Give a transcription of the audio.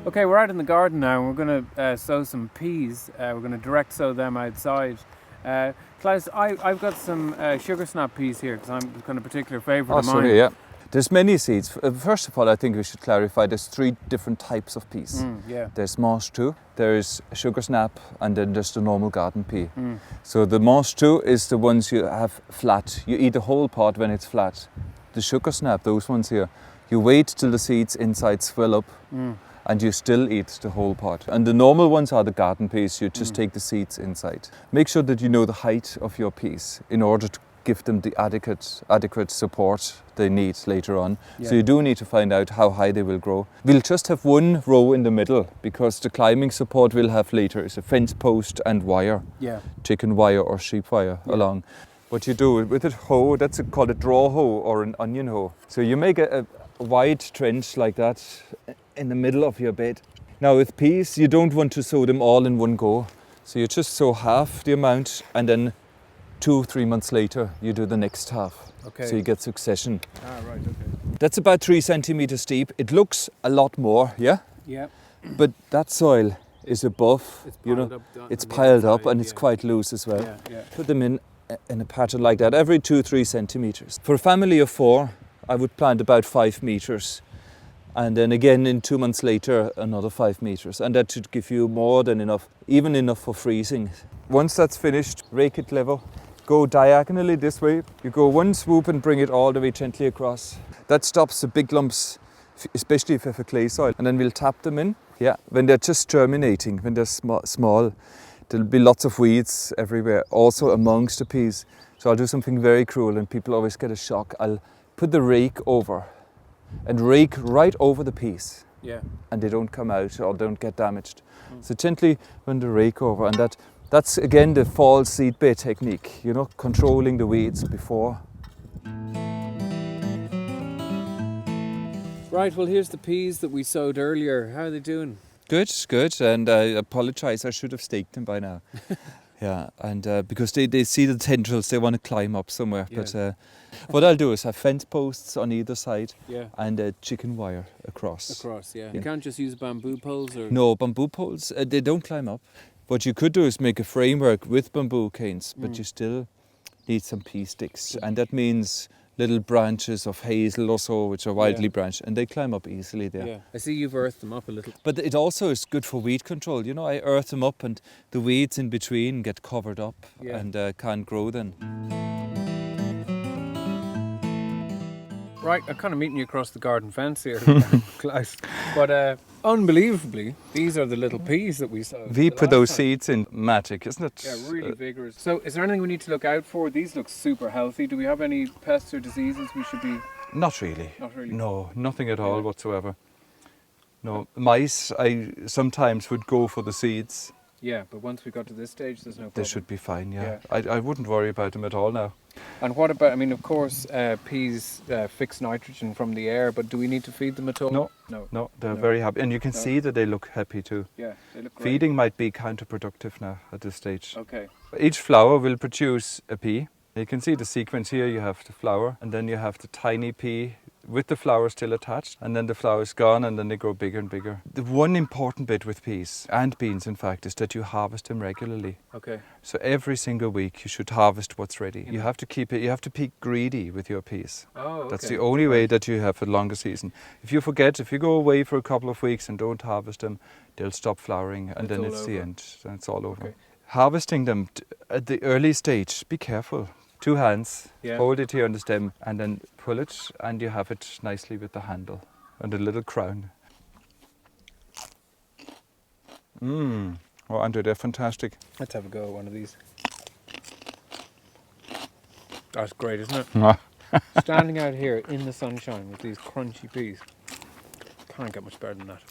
Okay, we're out in the garden now and we're going to sow some peas. We're going to direct sow them outside. Klaus, I've got some sugar snap peas here because I'm kind of particular favourite of mine. Sorry, yeah. There's many seeds. First of all, I think we should clarify there's 3 different types of peas. Yeah. There's Manche 2, there's sugar snap, and then there's the normal garden pea. So the Manche 2 is the ones you have flat. You eat the whole pod when it's flat. The sugar snap, those ones here, you wait till the seeds inside swell up and you still eat the whole pod. And the normal ones are the garden peas. You just take the seeds inside. Make sure that you know the height of your peas in order to give them the adequate support they need later on. Yeah. So you do need to find out how high they will grow. We'll just have 1 row in the middle because the climbing support we'll have later is a fence post and wire. Yeah. Chicken wire or sheep wire along. What you do with a hoe, that's called a draw hoe or an onion hoe. So you make a wide trench like that in the middle of your bed. Now with peas, you don't want to sow them all in one go. So you just sow half the amount and then 2-3 months later, you do the next half. Okay. So you get succession. Right, okay. That's about 3 centimeters deep. It looks a lot more, yeah? Yeah. But that soil is above, it's piled up and it's quite loose as well. Yeah. Put them in a pattern like that every 2-3 centimeters. For a family of 4, I would plant about 5 meters. And then again, in 2 months later, another 5 meters. And that should give you more than enough, even enough for freezing. Once that's finished, rake it level. Go diagonally this way. You go 1 swoop and bring it all the way gently across. That stops the big lumps, especially if you have a clay soil. And then we'll tap them in. Yeah, when they're just germinating, when they're small, there'll be lots of weeds everywhere, also amongst the peas. So I'll do something very cruel and people always get a shock. I'll put the rake over and rake right over the peas. Yeah. And they don't come out or don't get damaged. So gently run the rake over, and that's again the fall seed bed technique, controlling the weeds before. Right, well here's the peas that we sowed earlier. How are they doing? Good, and I apologise, I should have staked them by now. Yeah, and because they see the tendrils, they want to climb up somewhere. Yeah. But what I'll do is have fence posts on either side and chicken wire across. Yeah. You can't just use bamboo poles? Or? No, bamboo poles, they don't climb up. What you could do is make a framework with bamboo canes, but you still need some pea sticks. And that means little branches of hazel or so, which are widely branched, and they climb up easily there. Yeah. I see you've earthed them up a little. But it also is good for weed control. I earth them up and the weeds in between get covered up and can't grow then. Right, I'm kind of meeting you across the garden fence here, Klaus. But unbelievably, these are the little peas that we sowed. We put those seeds in magic, isn't it? Yeah, really vigorous. So is there anything we need to look out for? These look super healthy. Do we have any pests or diseases we should be... Not really. Not really? No, nothing at all whatsoever. No, mice, I sometimes would go for the seeds. Yeah, but once we got to this stage, there's no problem. They should be fine, yeah. I wouldn't worry about them at all now. And what about, of course, peas fix nitrogen from the air, but do we need to feed them at all? No, they're very happy. And you can see that they look happy too. Yeah, they look great. Feeding might be counterproductive now at this stage. Okay. Each flower will produce a pea. You can see the sequence here. You have the flower, and then you have the tiny pea with the flower still attached, and then the flower is gone, and then they grow bigger and bigger. The one important bit with peas, and beans in fact, is that you harvest them regularly. Okay. So every single week you should harvest what's ready. You have to keep it, you have to be greedy with your peas. Oh, okay. That's the only way that you have a longer season. If you forget, if you go away for a couple of weeks and don't harvest them, they'll stop flowering, and then it's the end, and it's all over. Okay. Harvesting them at the early stage, be careful. 2 hands, hold it here on the stem and then pull it, and you have it nicely with the handle and a little crown. Oh, Andre, they're fantastic. Let's have a go at one of these. That's great, isn't it? Standing out here in the sunshine with these crunchy peas. Can't get much better than that.